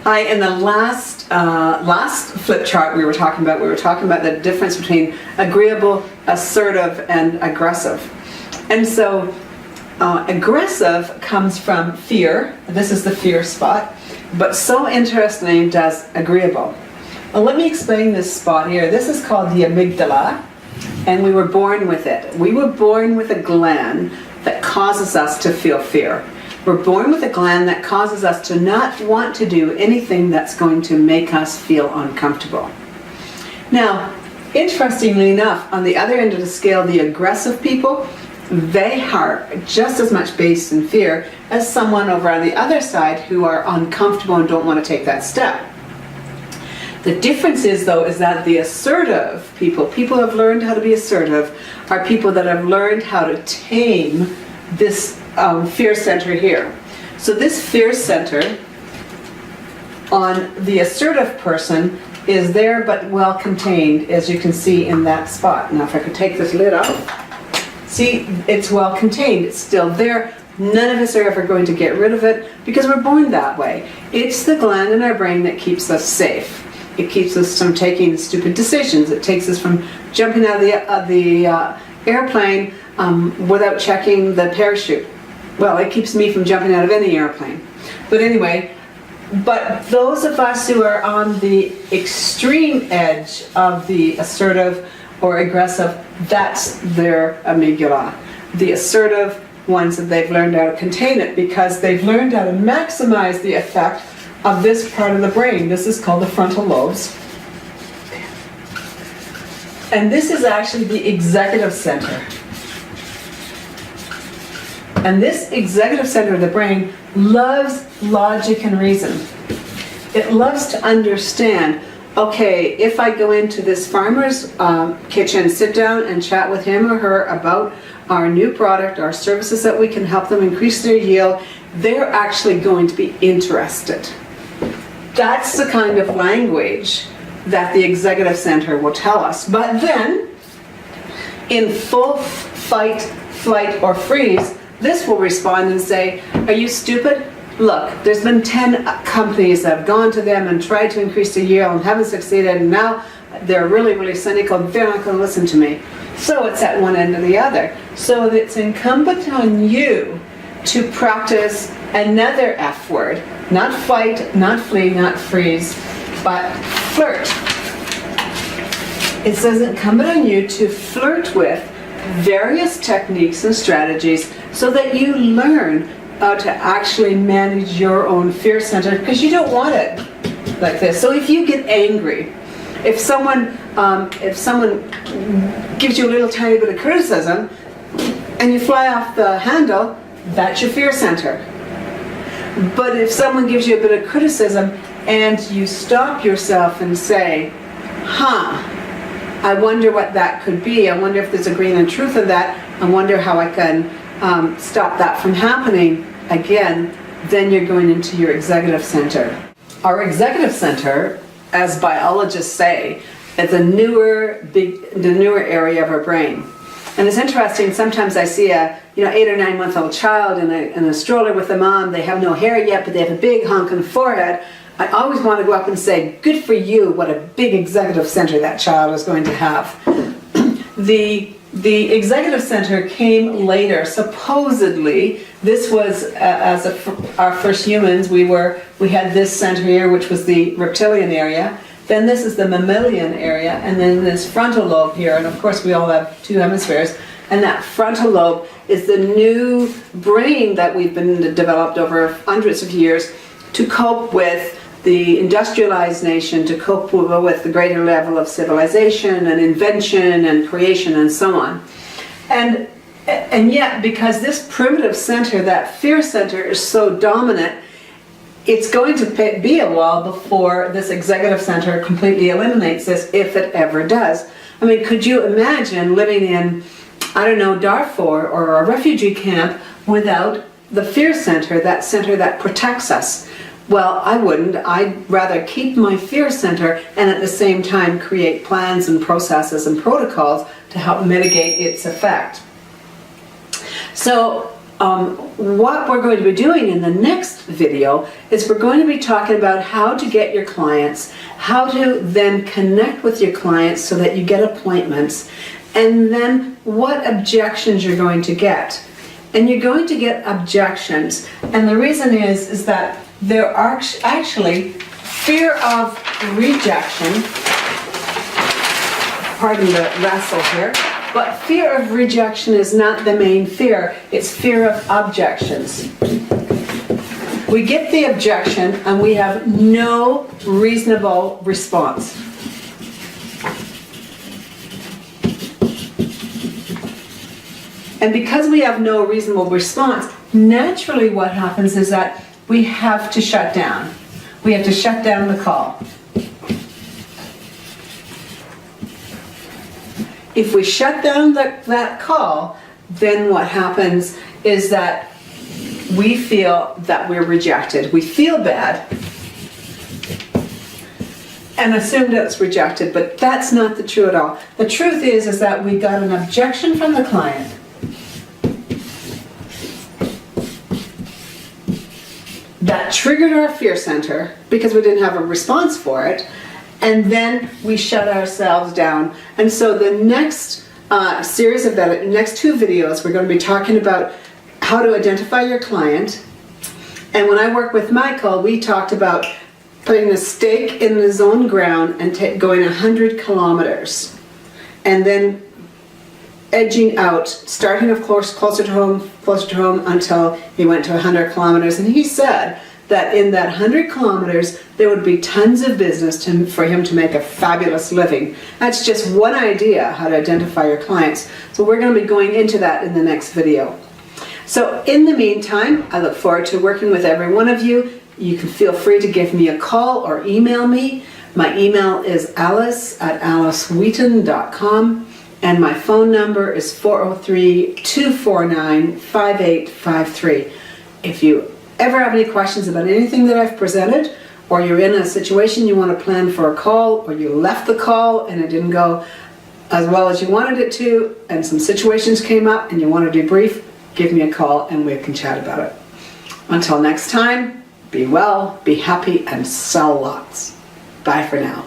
In the last flip chart we were talking about the difference between agreeable, assertive, and aggressive. And so aggressive comes from fear. This is the fear spot. But so interestingly does agreeable. Well, let me explain this spot here. This is called the amygdala, and we were born with it. We were born with a gland that causes us to feel fear. We're born with a gland that causes us to not want to do anything that's going to make us feel uncomfortable. Now, interestingly enough, on the other end of the scale, the aggressive people, they are just as much based in fear as someone over on the other side who are uncomfortable and don't want to take that step. The difference is, though, is that the assertive people who have learned how to be assertive, are people that have learned how to tame this fear center here. So this fear center on the assertive person is there but well contained, as you can see in that spot. Now if I could take this lid off, see, it's well contained, it's still there. None of us are ever going to get rid of it because we're born that way. It's the gland in our brain that keeps us safe. It keeps us from taking stupid decisions. It takes us from jumping out of the airplane without checking the parachute. Well, it keeps me from jumping out of any airplane. But anyway, but those of us who are on the extreme edge of the assertive or aggressive, that's their amygdala. The assertive ones that they've learned how to contain it because they've learned how to maximize the effect of this part of the brain. This is called the frontal lobes. And this is actually the executive center. And this executive center of the brain loves logic and reason. It loves to understand, okay, if I go into this farmer's kitchen, sit down and chat with him or her about our new product, our services that we can help them increase their yield, they're actually going to be interested. That's the kind of language that the executive center will tell us. But then, in full fight, flight, or freeze, this will respond and say, are you stupid? Look, there's been 10 companies that have gone to them and tried to increase the yield and haven't succeeded, and now they're really, really cynical. They're not going to listen to me. So it's at one end or the other. So it's incumbent on you to practice another F word. Not fight, not flee, not freeze, but flirt. It says incumbent on you to flirt with various techniques and strategies so that you learn how to actually manage your own fear center, because you don't want it like this. So if you get angry, if someone gives you a little tiny bit of criticism and you fly off the handle, that's your fear center. But if someone gives you a bit of criticism and you stop yourself and say, I wonder what that could be. I wonder if there's a grain of truth in that. I wonder how I can stop that from happening. Again, then you're going into your executive center. Our executive center, as biologists say, is the newer area of our brain. And it's interesting, sometimes I see a 8 or 9 month old child in a stroller with a mom. They have no hair yet, but they have a big hunk on the forehead. I always want to go up and say, good for you, what a big executive center that child is going to have. The executive center came later. Supposedly, this was our first humans. We had this center here, which was the reptilian area. Then this is the mammalian area, and then this frontal lobe here. And of course, we all have two hemispheres. And that frontal lobe is the new brain that we've been developed over hundreds of years to cope with the industrialized nation, to cope with the greater level of civilization and invention and creation and so on. And yet, because this primitive center, that fear center, is so dominant, it's going to be a while before this executive center completely eliminates this, if it ever does. I mean, could you imagine living in, I don't know, Darfur or a refugee camp without the fear center that protects us? Well, I wouldn't. I'd rather keep my fear center and at the same time create plans and processes and protocols to help mitigate its effect. So what we're going to be doing in the next video is we're going to be talking about how to get your clients, how to then connect with your clients so that you get appointments, and then what objections you're going to get. And you're going to get objections, and the reason is that there are actually fear of rejection, pardon the wrestle here, but fear of rejection is not the main fear, it's fear of objections. We get the objection and we have no reasonable response. And because we have no reasonable response, naturally what happens is that we have to shut down. We have to shut down the call. If we shut down that call, then what happens is that we feel that we're rejected. We feel bad and assume that it's rejected, but that's not the truth at all. The truth is that we got an objection from the client. That triggered our fear center because we didn't have a response for it. And then we shut ourselves down. And so the next series of that, next two videos, we're going to be talking about how to identify your client. And when I work with Michael, we talked about putting a stake in his own ground and going 100 kilometers. And then edging out, starting of course closer to home until he went to 100 kilometers. And he said that in that 100 kilometers, there would be tons of business for him to make a fabulous living. That's just one idea how to identify your clients. So we're going to be going into that in the next video. So in the meantime, I look forward to working with every one of you. You can feel free to give me a call or email me. My email is alice@alicewheaton.com and my phone number is 403-249-5853. If you ever have any questions about anything that I've presented, or you're in a situation you want to plan for a call, or you left the call and it didn't go as well as you wanted it to, and some situations came up and you want to debrief, give me a call and we can chat about it. Until next time, be well, be happy, and sell lots. Bye for now.